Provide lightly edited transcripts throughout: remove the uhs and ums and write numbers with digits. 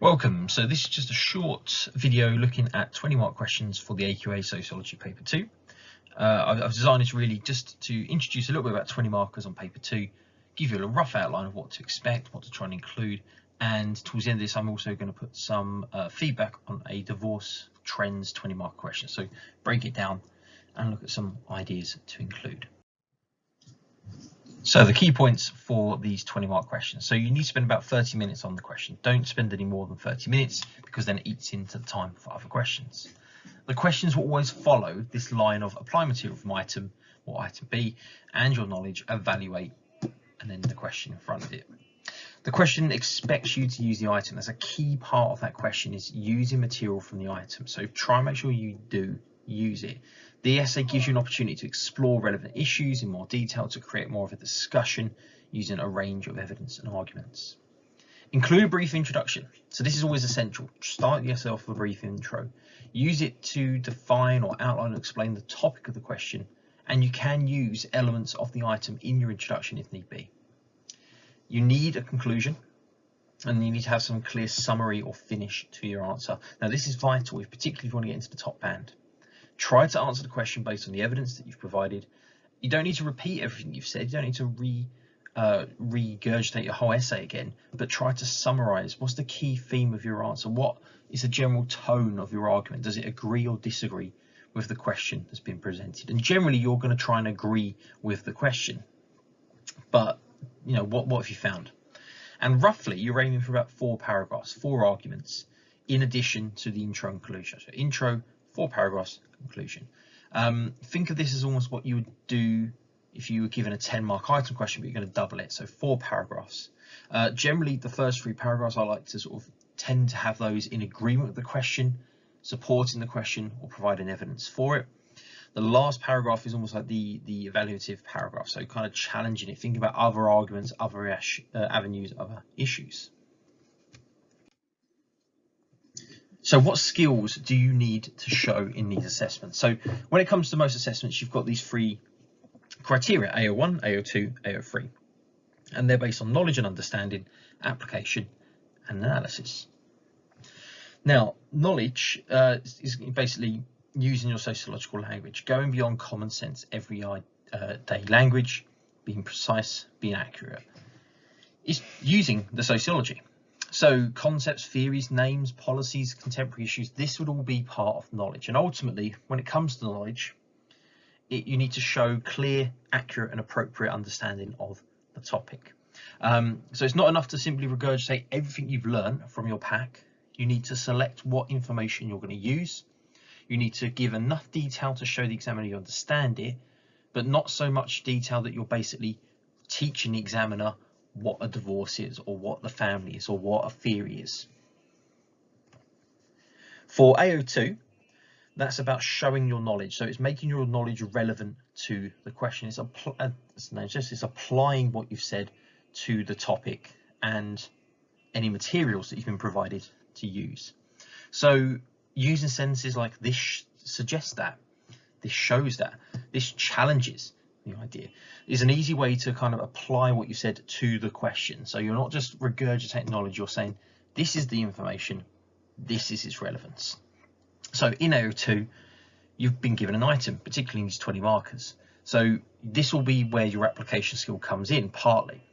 Welcome. So this is just a short video looking at 20 mark questions for the AQA Sociology paper 2. I've designed it really just to introduce a little bit about 20 markers on paper 2, give you a rough outline of what to expect, what to try and include, and towards the end of this I'm also going to put some feedback on a divorce trends 20 mark question. So break it down and look at some ideas to include. So the key points for these 20 mark questions. So you need to spend about 30 minutes on the question. Don't spend any more than 30 minutes because then it eats into the time for other questions. The questions will always follow this line of apply material from item or item B and your knowledge, evaluate, and then the question in front of it. The question expects you to use the item. That's a key part of that question, is using material from the item. So try and make sure you do use it. The essay gives you an opportunity to explore relevant issues in more detail, to create more of a discussion using a range of evidence and arguments. Include a brief introduction. So this is always essential. Start the essay off with a brief intro. Use it to define or outline and explain the topic of the question, and you can use elements of the item in your introduction if need be. You need a conclusion, and you need to have some clear summary or finish to your answer. Now this is vital, particularly if you want to get into the top band. Try to answer the question based on the evidence that you've provided. You don't need to repeat everything you've said. You don't need to regurgitate your whole essay again, but try to summarize. What's the key theme of your answer? What is the general tone of your argument? Does it agree or disagree with the question that's been presented? And generally you're going to try and agree with the question, but you know, what have you found? And roughly you're aiming for about 4 paragraphs, 4 arguments, in addition to the intro and conclusion. So intro, 4 paragraphs, conclusion. Think of this as almost what you would do if you were given a 10 mark item question, but you're going to double it. So 4 paragraphs. Generally the first 3 paragraphs I like to sort of tend to have those in agreement with the question, supporting the question, or providing evidence for it. The last paragraph is almost like the evaluative paragraph, so kind of challenging it, thinking about other arguments, other avenues, other issues. So what skills do you need to show in these assessments? So when it comes to most assessments, you've got these 3 criteria: AO1, AO2, AO3, and they're based on knowledge and understanding, application, and analysis. Now, knowledge is basically using your sociological language, going beyond common sense, everyday language, being precise, being accurate. It's using the sociology. So concepts, theories, names, policies, contemporary issues, this would all be part of knowledge. And ultimately, when it comes to knowledge, you need to show clear, accurate and appropriate understanding of the topic. So it's not enough to simply regurgitate everything you've learned from your pack. You need to select what information you're going to use. You need to give enough detail to show the examiner you understand it, but not so much detail that you're basically teaching the examiner what a divorce is, or what the family is, or what a theory is. For AO2, that's about showing your knowledge. So it's making your knowledge relevant to the question. It's applying what you've said to the topic and any materials that you've been provided to use. So using sentences like this suggests that, this shows that, this challenges the idea, is an easy way to kind of apply what you said to the question. So you're not just regurgitating knowledge, you're saying this is the information, this is its relevance. So in AO2 you've been given an item, particularly in these 20 markers. So this will be where your application skill comes in partly.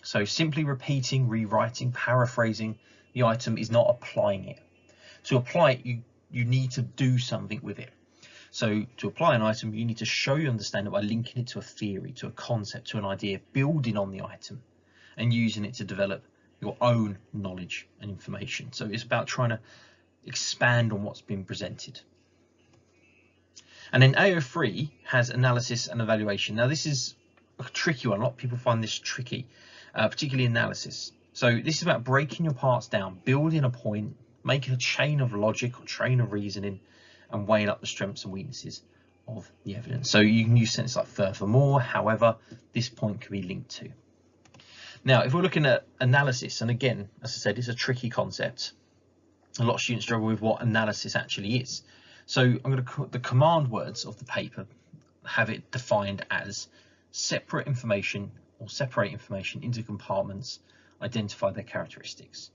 So simply repeating, rewriting, paraphrasing the item is not applying it. To apply it, you need to do something with it. So to apply an item, you need to show you understand it by linking it to a theory, to a concept, to an idea, building on the item and using it to develop your own knowledge and information. So it's about trying to expand on what's been presented. And then AO3 has analysis and evaluation. Now this is a tricky one. A lot of people find this tricky, particularly analysis. So this is about breaking your parts down, building a point, making a chain of logic or chain of reasoning, and weighing up the strengths and weaknesses of the evidence. So you can use sentences like furthermore, however, this point can be linked to. Now, if we're looking at analysis, and again, as I said, it's a tricky concept. A lot of students struggle with what analysis actually is. So I'm going to put the command words of the paper, have it defined as separate information or separate information into compartments, identify their characteristics.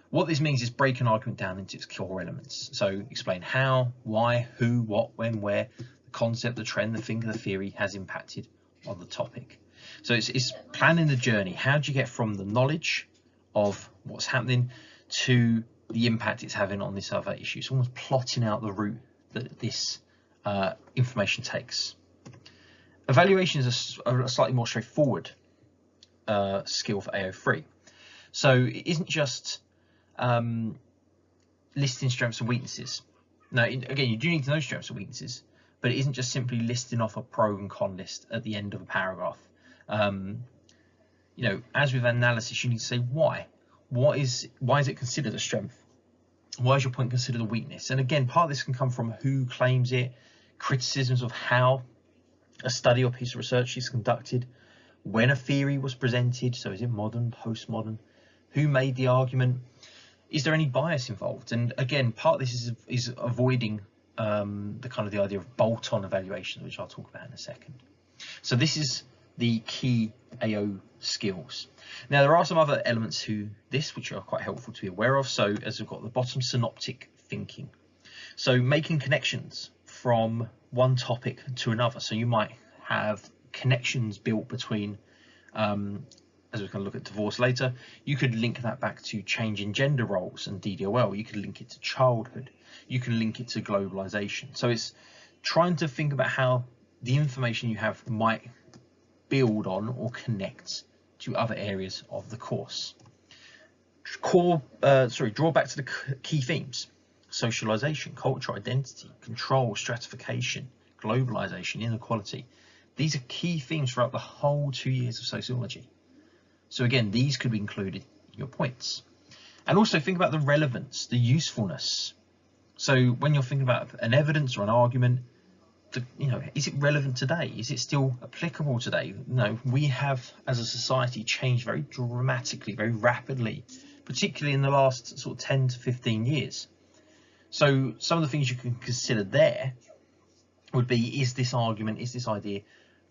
What this means is break an argument down into its core elements. So explain how, why, who, what, when, where, the concept, the trend, the thinker, the theory has impacted on the topic. So it's planning the journey. How do you get from the knowledge of what's happening to the impact it's having on this other issue? It's almost plotting out the route that this information takes. Evaluation is a slightly more straightforward skill for AO3. So it isn't just listing strengths and weaknesses. Now, again, you do need to know strengths and weaknesses, but it isn't just simply listing off a pro and con list at the end of a paragraph. You know, as with analysis, you need to say why. Why is it considered a strength? Why is your point considered a weakness? And again, part of this can come from who claims it, criticisms of how a study or piece of research is conducted, when a theory was presented, so is it modern, postmodern, who made the argument, is there any bias involved? And again, part of this is avoiding the idea of bolt-on evaluation, which I'll talk about in a second. So this is the key AO skills. Now there are some other elements to this which are quite helpful to be aware of. So as we've got at the bottom, synoptic thinking. So making connections from one topic to another. So you might have connections built between, as we're going to look at divorce later, you could link that back to change in gender roles and DDOL. You could link it to childhood. You can link it to globalization. So it's trying to think about how the information you have might build on or connect to other areas of the course. Draw back to the key themes: socialization, culture, identity, control, stratification, globalization, inequality. These are key themes throughout the whole 2 years of sociology. So again, these could be included in your points. And also think about the relevance, the usefulness. So when you're thinking about an evidence or an argument, is it relevant today? Is it still applicable today? No, we have as a society changed very dramatically, very rapidly, particularly in the last sort of 10 to 15 years. So some of the things you can consider there would be, is this argument, is this idea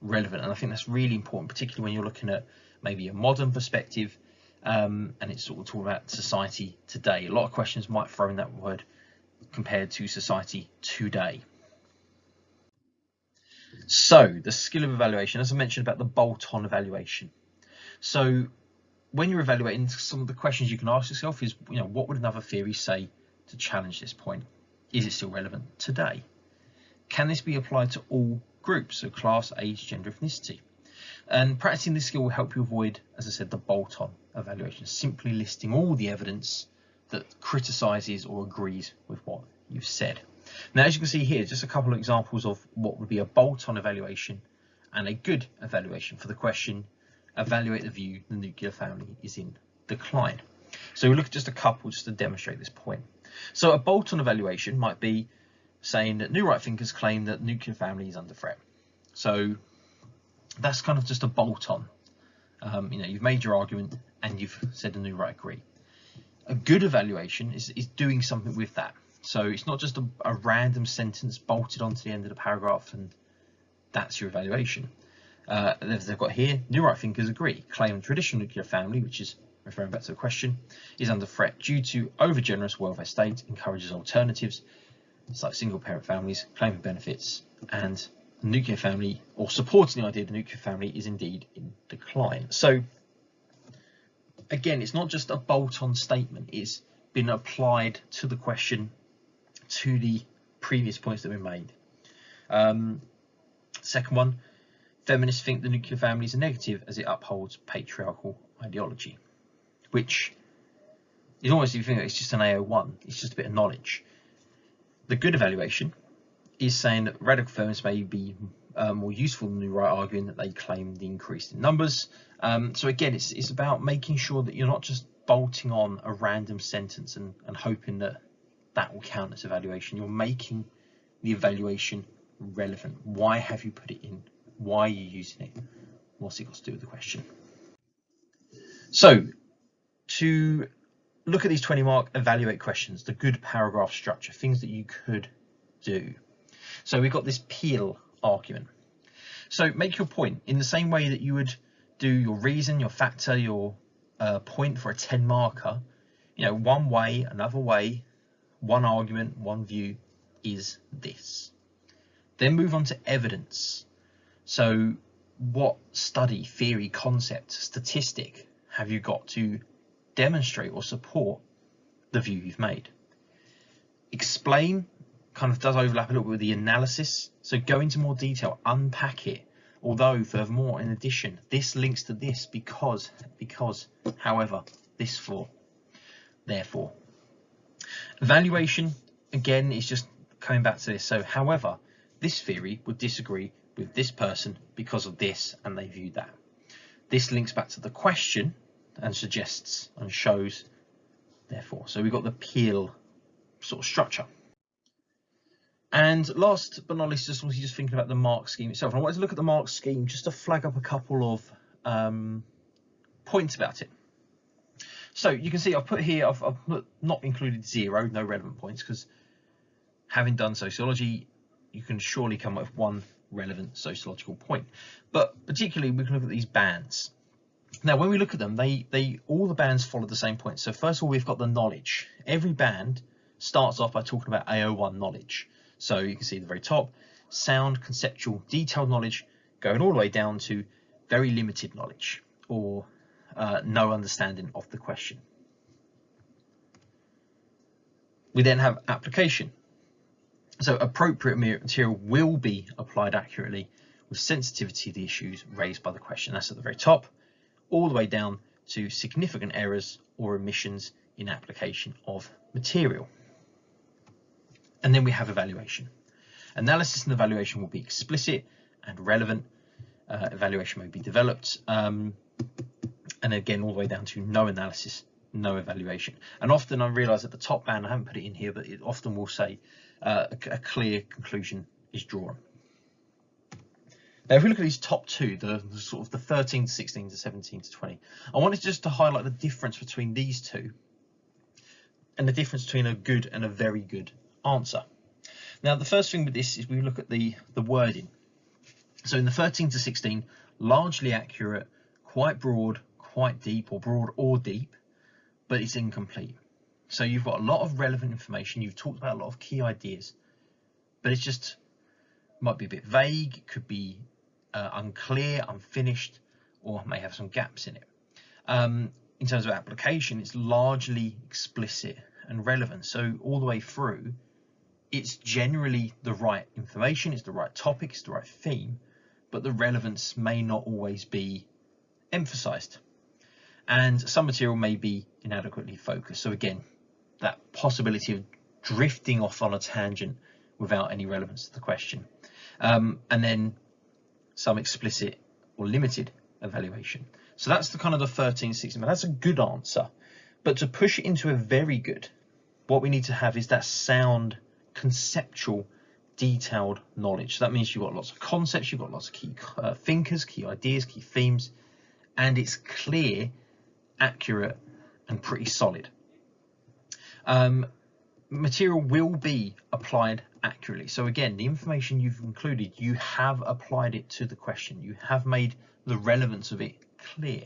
relevant? And I think that's really important, particularly when you're looking at maybe a modern perspective, and it's sort of talking about society today. A lot of questions might throw in that word compared to society today. So the skill of evaluation, as I mentioned about the bolt-on evaluation. So when you're evaluating, some of the questions you can ask yourself is, what would another theory say to challenge this point? Is it still relevant today? Can this be applied to all groups, so class, age, gender, ethnicity? And practicing this skill will help you avoid, as I said, the bolt-on evaluation, simply listing all the evidence that criticises or agrees with what you've said. Now, as you can see here, just a couple of examples of what would be a bolt-on evaluation and a good evaluation for the question, evaluate the view the nuclear family is in decline. So we'll look at just a couple just to demonstrate this point. So a bolt-on evaluation might be saying that new right thinkers claim that nuclear family is under threat. So that's kind of just a bolt-on. You've made your argument and you've said the new right agree. A good evaluation is doing something with that. So it's not just a random sentence bolted onto the end of the paragraph and that's your evaluation. They've got here, new right thinkers agree, claim traditional nuclear family, which is referring back to the question, is under threat due to over-generous welfare state, encourages alternatives. It's like single parent families, claiming benefits, and the nuclear family, or supporting the idea the nuclear family is indeed in decline. So again, it's not just a bolt-on statement, it's been applied to the question, to the previous points that were made. Second one, feminists think the nuclear family is a negative as it upholds patriarchal ideology, which is almost, if you think it's just an AO1, it's just a bit of knowledge. The good evaluation is saying that radical feminists may be more useful than the right, arguing that they claim the increase in numbers. So again, it's about making sure that you're not just bolting on a random sentence and hoping that that will count as evaluation. You're making the evaluation relevant. Why have you put it in? Why are you using it? What's it got to do with the question? So to look at these 20 mark evaluate questions, the good paragraph structure, things that you could do. So we've got this peel argument. So make your point in the same way that you would do your reason, your factor, your point for a 10 marker. one way, another way, one argument, one view is this. Then move on to evidence. So what study, theory, concept, statistic have you got to demonstrate or support the view you've made? Explain kind of does overlap a little bit with the analysis. So go into more detail, unpack it. Although, furthermore, in addition, this links to this because, however, this for, therefore. Evaluation, again, is just coming back to this. So, however, this theory would disagree with this person because of this, and they view that. This links back to the question and suggests and shows, therefore. So we've got the Peel sort of structure. And last but not least, just thinking about the mark scheme itself. And I wanted to look at the mark scheme just to flag up a couple of points about it. So you can see I've put here, I've not included 0, no relevant points, because having done sociology, you can surely come up with one relevant sociological point. But particularly, we can look at these bands. Now, when we look at them, all the bands follow the same point. So first of all, we've got the knowledge. Every band starts off by talking about AO1 knowledge. So you can see at the very top, sound, conceptual, detailed knowledge, going all the way down to very limited knowledge or no understanding of the question. We then have application. So appropriate material will be applied accurately with sensitivity to the issues raised by the question. That's at the very top, all the way down to significant errors or omissions in application of material. And then we have evaluation. Analysis and evaluation will be explicit and relevant. Evaluation may be developed. And again, all the way down to no analysis, no evaluation. And often I realise at the top band, I haven't put it in here, but it often will say a clear conclusion is drawn. Now, if we look at these top two, the sort of the 13 to 16 to 17 to 20, I wanted just to highlight the difference between these two and the difference between a good and a very good answer. Now, the first thing with this is we look at the wording. So in the 13 to 16, largely accurate, quite broad, quite deep, or broad or deep, but it's incomplete. So you've got a lot of relevant information. You've talked about a lot of key ideas, but it's just might be a bit vague, could be unclear, unfinished, or may have some gaps in it. In terms of application, it's largely explicit and relevant. So all the way through, it's generally the right information, it's the right topic, it's the right theme, but the relevance may not always be emphasized. And some material may be inadequately focused. So again, that possibility of drifting off on a tangent without any relevance to the question. And then some explicit or limited evaluation. So that's the kind of the 13, 16, but that's a good answer. But to push it into a very good, what we need to have is that sound, conceptual, detailed knowledge. So that means you've got lots of concepts, you've got lots of key thinkers, key ideas, key themes, and it's clear, accurate, and pretty solid. Material will be applied accurately. So again, the information you've included, you have applied it to the question. You have made the relevance of it clear.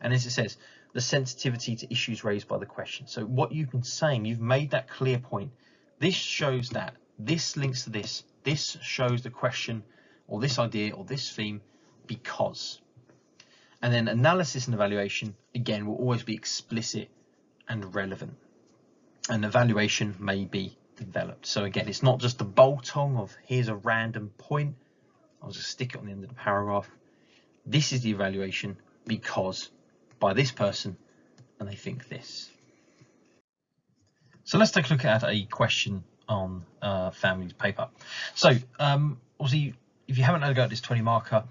And as it says, the sensitivity to issues raised by the question. So what you've been saying, you've made that clear point. This shows that, this links to this shows the question or this idea or this theme because. And then analysis and evaluation, again, will always be explicit and relevant. And evaluation may be developed. So again, it's not just the bolt-on of here's a random point, I'll just stick it on the end of the paragraph. This is the evaluation because by this person, and they think this. So let's take a look at a question on Family's paper. So obviously, if you haven't had a go at this 20 marker,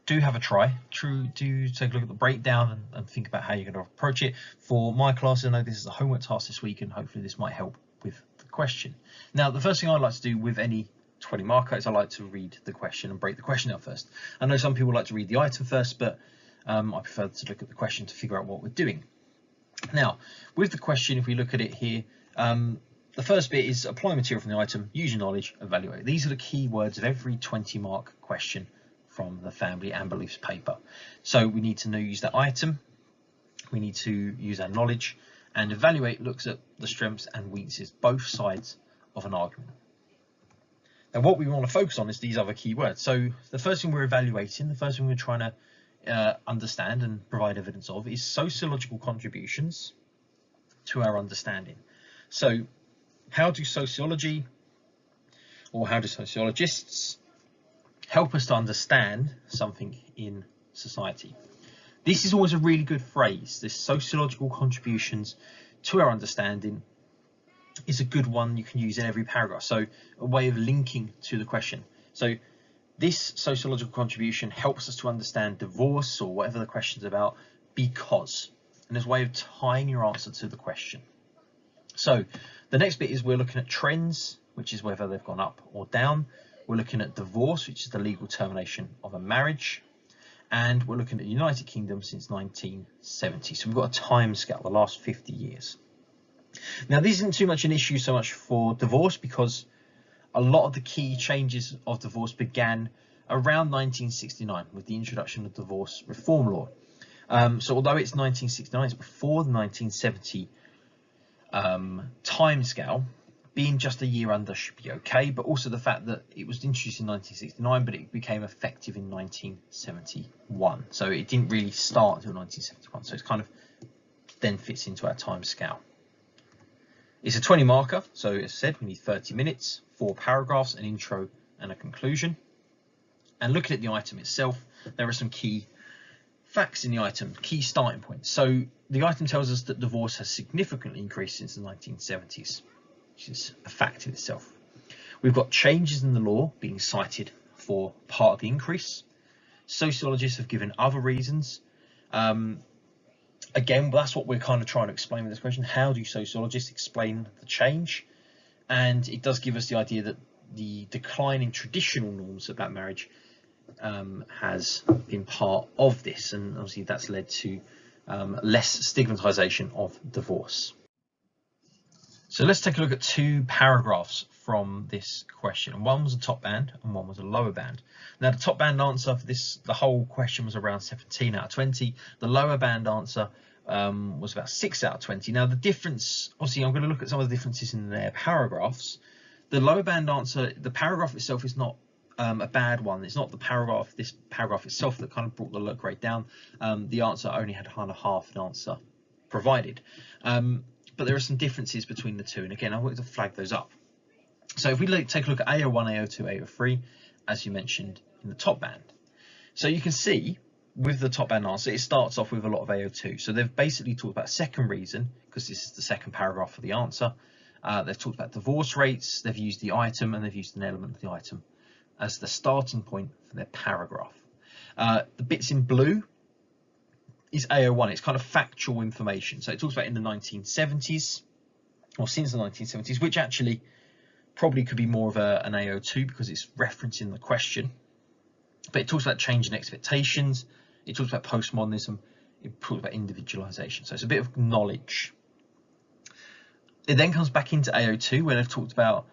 do have a try. Do take a look at the breakdown and think about how you're going to approach it. For my class, I know this is a homework task this week, and hopefully this might help with the question. Now, the first thing I like to do with any 20 marker is I like to read the question and break the question down first. I know some people like to read the item first, but I prefer to look at the question to figure out what we're doing. Now, with the question, if we look at it here, the first bit is apply material from the item, use your knowledge, evaluate. These are the key words of every 20 mark question from the Family and Beliefs paper. So we need to use that item, we need to use our knowledge, and evaluate looks at the strengths and weaknesses, both sides of an argument. Now, what we want to focus on is these other key words. So the first thing we're evaluating, the first thing we're trying to understand and provide evidence of is sociological contributions to our understanding. So how do sociology, or how do sociologists help us to understand something in society? This is always a really good phrase. This sociological contributions to our understanding is a good one you can use in every paragraph. So a way of linking to the question. So this sociological contribution helps us to understand divorce or whatever the question's about because, and there's a way of tying your answer to the question. So the next bit is we're looking at trends, which is whether they've gone up or down. We're looking at divorce, which is the legal termination of a marriage. And we're looking at the United Kingdom since 1970. So we've got a time scale, the last 50 years. Now, this isn't too much an issue so much for divorce because a lot of the key changes of divorce began around 1969 with the introduction of divorce reform law. So although it's 1969, it's before the 1970 time scale. Being just a year under should be okay, but also the fact that it was introduced in 1969, but it became effective in 1971. So it didn't really start until 1971. So it's kind of then fits into our time scale. It's a 20 marker. So as I said, we need 30 minutes, 4 paragraphs, an intro and a conclusion. And looking at the item itself, there are some key facts in the item, key starting points. So the item tells us that divorce has significantly increased since the 1970s. Which is a fact in itself. We've got changes in the law being cited for part of the increase. Sociologists have given other reasons. Again, that's what we're kind of trying to explain with this question. How do sociologists explain the change? And it does give us the idea that the decline in traditional norms about marriage has been part of this. And obviously that's led to less stigmatization of divorce. So let's take a look at 2 paragraphs from this question. One was a top band and one was a lower band. Now the top band answer for this, the whole question was around 17 out of 20. The lower band answer was about 6 out of 20. Now the difference, obviously I'm going to look at some of the differences in their paragraphs. The lower band answer, the paragraph itself is not a bad one. It's not the paragraph, this paragraph itself that kind of brought the look grade down. The answer only had kind of half an answer provided. But there are some differences between the two, and again I wanted to flag those up. So if we take a look at AO1, AO2, AO3, as you mentioned in the top band, so you can see with the top band answer it starts off with a lot of AO2. So they've basically talked about second reason, because this is the second paragraph of the answer. They've talked about divorce rates, they've used the item, and they've used an element of the item as the starting point for their paragraph. The bits in blue is AO1. It's kind of factual information. So it talks about in the 1970s, or since the 1970s, which actually probably could be more of an AO2 because it's referencing the question. But it talks about change in expectations. It talks about postmodernism. It talks about individualization. So it's a bit of knowledge. It then comes back into AO2 where they've talked about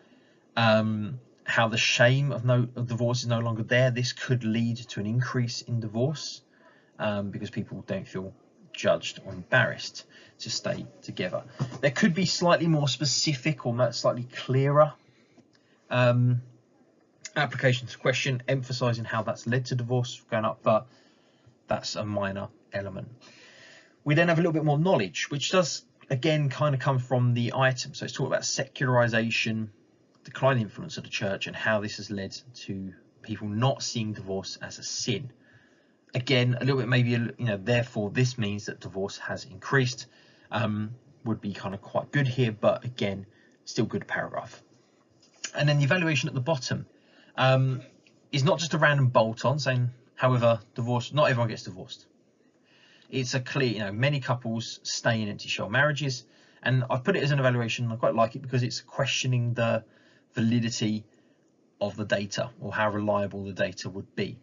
how the shame of divorce is no longer there. This could lead to an increase in divorce. Because people don't feel judged or embarrassed to stay together. There could be slightly more specific or slightly clearer applications to the question, emphasising how that's led to divorce going up, but that's a minor element. We then have a little bit more knowledge, which does again kind of come from the item. So it's talking about secularization, declining influence of the church, and how this has led to people not seeing divorce as a sin. Again, a little bit maybe, therefore this means that divorce has increased, would be kind of quite good here, but again, still good paragraph. And then the evaluation at the bottom is not just a random bolt on saying, however, divorce, not everyone gets divorced. It's a clear, many couples stay in empty shell marriages, and I've put it as an evaluation. I quite like it because it's questioning the validity of the data or how reliable the data would be.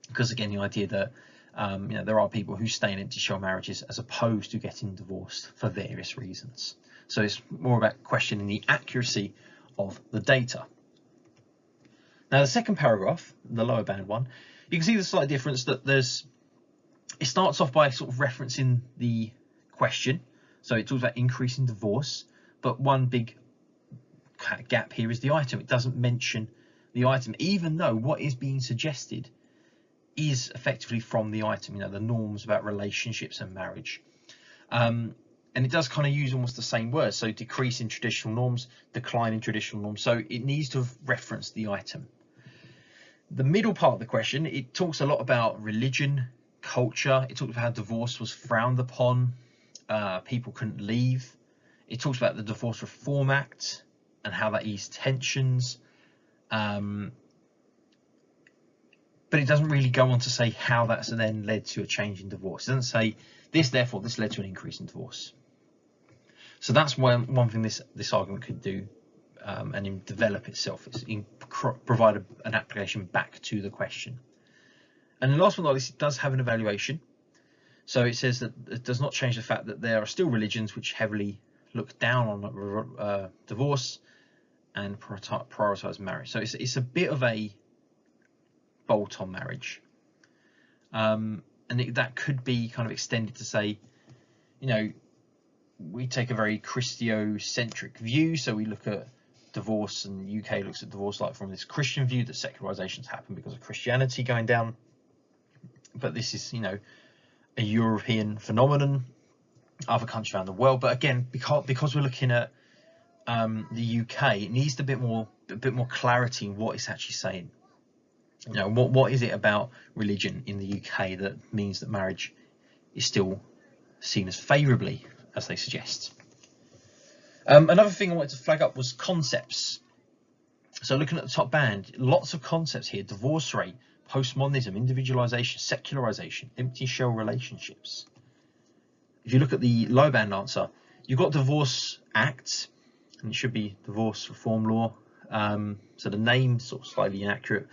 Because again, the idea that there are people who stay in empty shell marriages as opposed to getting divorced for various reasons. So it's more about questioning the accuracy of the data. Now the second paragraph, the lower band one, you can see the slight difference that it starts off by sort of referencing the question. So it talks about increase in divorce, but one big gap here is the item. It doesn't mention the item, even though what is being suggested is effectively from the item, you know, the norms about relationships and marriage. And it does kind of use almost the same words. So decrease in traditional norms, decline in traditional norms. So it needs to reference the item. The middle part of the question, it talks a lot about religion, culture. It talks about how divorce was frowned upon. People couldn't leave. It talks about the Divorce Reform Act and how that eased tensions. But it doesn't really go on to say how that's then led to a change in divorce. It doesn't say this, therefore, this led to an increase in divorce. So that's one thing this argument could do and develop itself, is provide an application back to the question. And the last but not least, it does have an evaluation. So it says that it does not change the fact that there are still religions which heavily look down on divorce and prioritize marriage. So it's a bit of a bolt-on marriage. And that could be kind of extended to say, you know, we take a very Christocentric view, so we look at divorce, and the UK looks at divorce like from this Christian view that secularization's happened because of Christianity going down. But this is, you know, a European phenomenon, other countries around the world. But again, because we're looking at the UK, it needs a bit more clarity in what it's actually saying. You know, what is it about religion in the UK that means that marriage is still seen as favourably, as they suggest. Another thing I wanted to flag up was concepts. So looking at the top band, lots of concepts here: divorce rate, postmodernism, individualisation, secularisation, empty shell relationships. If you look at the low band answer, you've got Divorce Act, and it should be Divorce Reform Law. So the name's sort of slightly inaccurate.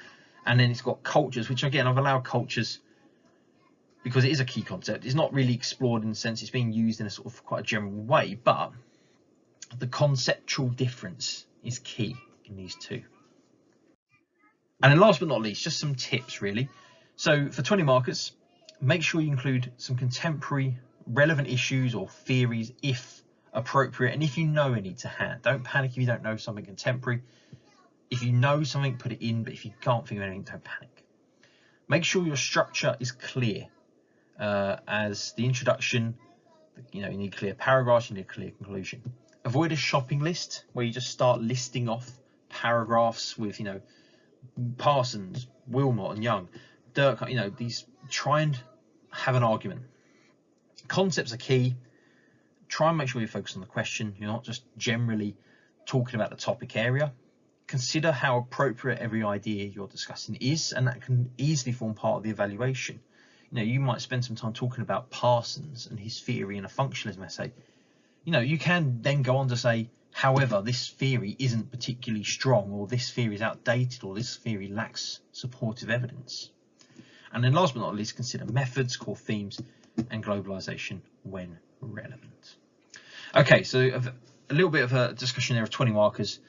And then it's got cultures, which again, I've allowed cultures because it is a key concept. It's not really explored in the sense it's being used in a sort of quite a general way, but the conceptual difference is key in these two. And then last but not least, just some tips really. So for 20 markers, make sure you include some contemporary relevant issues or theories if appropriate, and if you know any to hand. Don't panic if you don't know something contemporary. If you know something, put it in, but if you can't think of anything, don't panic. Make sure your structure is clear. As the introduction, you know, you need clear paragraphs, you need a clear conclusion. Avoid a shopping list where you just start listing off paragraphs with, you know, Parsons, Wilmot and Young, Dirk, you know, these. Try and have an argument. Concepts are key. Try and make sure you focus on the question. You're not just generally talking about the topic area. Consider how appropriate every idea you're discussing is, and that can easily form part of the evaluation. You know, you might spend some time talking about Parsons and his theory in a functionalism essay. You know, you can then go on to say, however, this theory isn't particularly strong, or this theory is outdated, or this theory lacks supportive evidence. And then last but not least, consider methods, core themes, and globalization when relevant. Okay, so a little bit of a discussion there of 20 markers.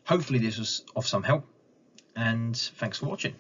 Hopefully this was of some help, and thanks for watching.